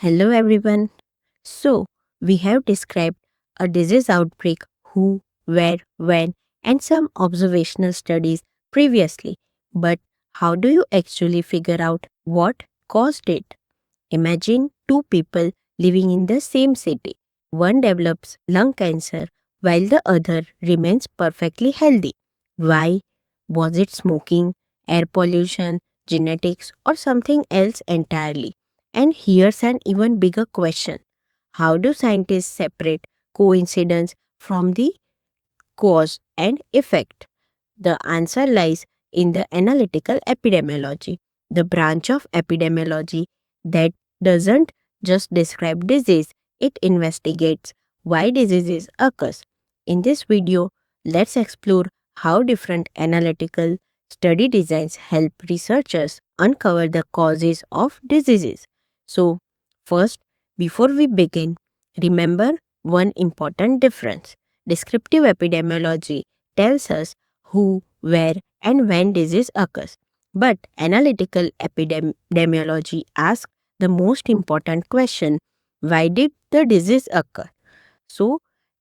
Hello everyone. So, we have described a disease outbreak, who, where, when, and some observational studies previously. But how do you actually figure out what caused it? Imagine two people living in the same city. One develops lung cancer while the other remains perfectly healthy. Why? Was it smoking, air pollution, genetics, or something else entirely? And here's an even bigger question. How do scientists separate coincidence from the cause and effect? The answer lies in the analytical epidemiology, the branch of epidemiology that doesn't just describe disease, it investigates why diseases occur. In this video, let's explore how different analytical study designs help researchers uncover the causes of diseases. So, first, before we begin, remember one important difference. Descriptive epidemiology tells us who, where, and when disease occurs. But analytical epidemiology asks the most important question: why did the disease occur? So,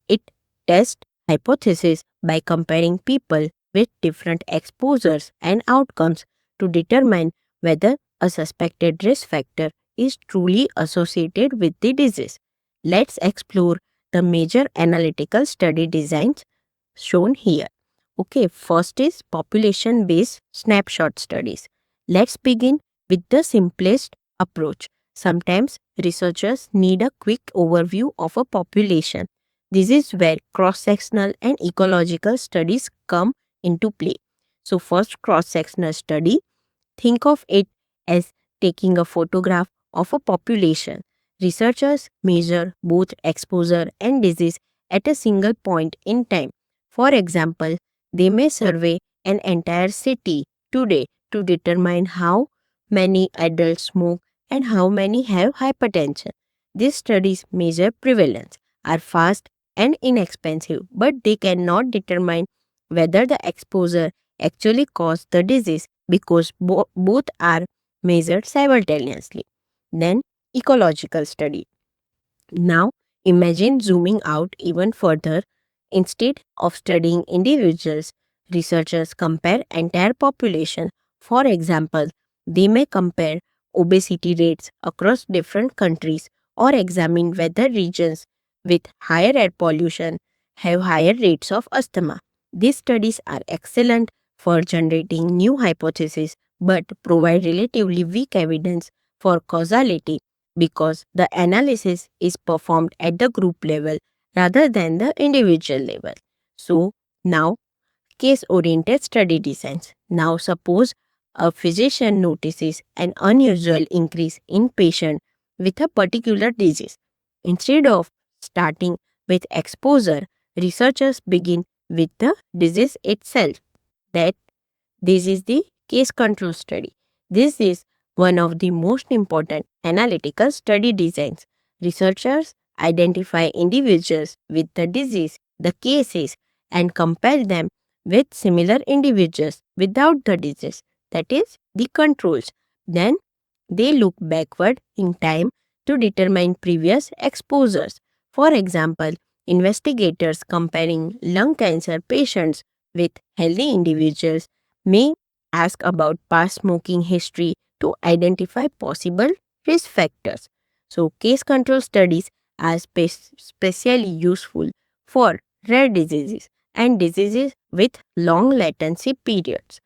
it tests hypotheses by comparing people with different exposures and outcomes to determine whether a suspected risk factor is truly associated with the disease. Let's explore the major analytical study designs shown here. Okay, first is population-based snapshot studies. Let's begin with the simplest approach. Sometimes researchers need a quick overview of a population. This is where cross-sectional and ecological studies come into play. So first, cross-sectional study. Think of it as taking a photograph of a population. Researchers measure both exposure and disease at a single point in time. For example, they may survey an entire city today to determine how many adults smoke and how many have hypertension. These studies measure prevalence, are fast and inexpensive, but they cannot determine whether the exposure actually caused the disease because both are measured simultaneously. Then, ecological study. Now, imagine zooming out even further. Instead of studying individuals, researchers compare entire population. For example, they may compare obesity rates across different countries or examine whether regions with higher air pollution have higher rates of asthma. These studies are excellent for generating new hypotheses but provide relatively weak evidence for causality because the analysis is performed at the group level rather than the individual level. So, now case-oriented study designs. Now suppose a physician notices an unusual increase in patient with a particular disease. Instead of starting with exposure, researchers begin with the disease itself. That this is the case control study. This is one of the most important analytical study designs. Researchers identify individuals with the disease, the cases, and compare them with similar individuals without the disease, that is, the controls. Then they look backward in time to determine previous exposures. For example, investigators comparing lung cancer patients with healthy individuals may ask about past smoking history to identify possible risk factors. So, case control studies are especially useful for rare diseases and diseases with long latency periods.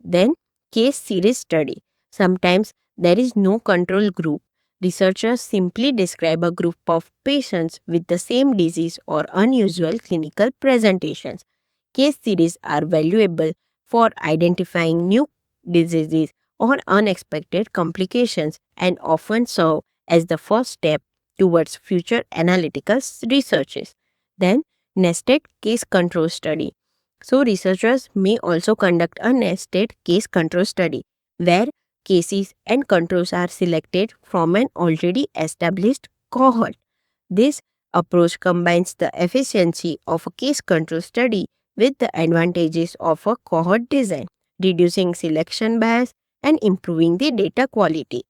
Then, case series study. Sometimes there is no control group. Researchers simply describe a group of patients with the same disease or unusual clinical presentations. Case series are valuable for identifying new diseases or unexpected complications and often serve as the first step towards future analytical researches. Then, nested case control study. So, researchers may also conduct a nested case control study where cases and controls are selected from an already established cohort. This approach combines the efficiency of a case control study with the advantages of a cohort design, reducing selection bias and improving the data quality.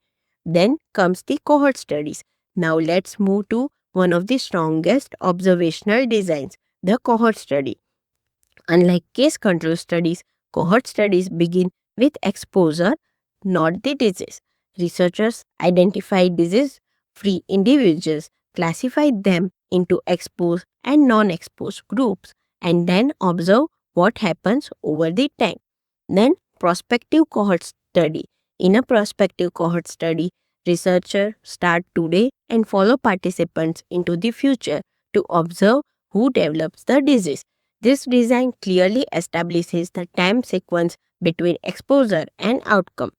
Then comes the cohort studies. Now let's move to one of the strongest observational designs, the cohort study. Unlike case control studies, cohort studies begin with exposure, not the disease. Researchers identify disease free individuals, classify them into exposed and non exposed groups, and then observe what happens over the time. Then, prospective cohort study. In a prospective cohort study, researchers start today and follow participants into the future to observe who develops the disease. This design clearly establishes the time sequence between exposure and outcome.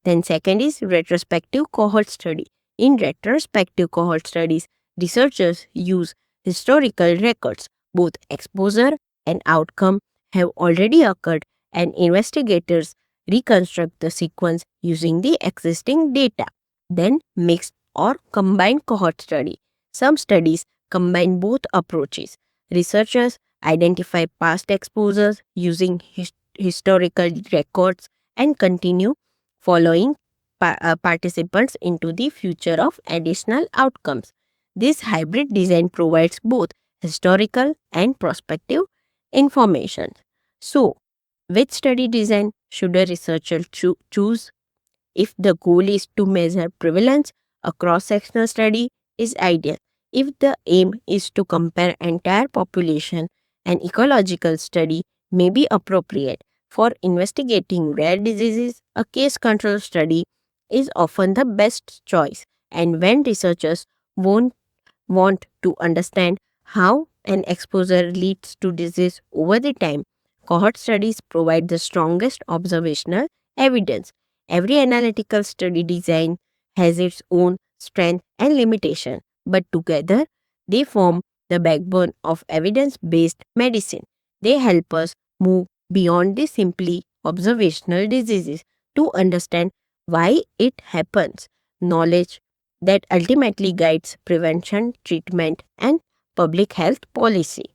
Then second is retrospective cohort study. In retrospective cohort studies, researchers use historical records. Both exposure and outcome have already occurred, and investigators reconstruct the sequence using the existing data. Then mixed or combined cohort study. Some studies combine both approaches. Researchers identify past exposures using historical records and continue following participants into the future of additional outcomes. This hybrid design provides both historical and prospective information. So, which study design should a researcher choose? If the goal is to measure prevalence, a cross-sectional study is ideal. If the aim is to compare entire population, an ecological study may be appropriate. For investigating rare diseases, a case control study is often the best choice. And when researchers won't want to understand how an exposure leads to disease over the time, cohort studies provide the strongest observational evidence. Every analytical study design has its own strength and limitation, but together they form the backbone of evidence-based medicine. They help us move beyond the simply observational diseases to understand why it happens. Knowledge that ultimately guides prevention, treatment, and public health policy.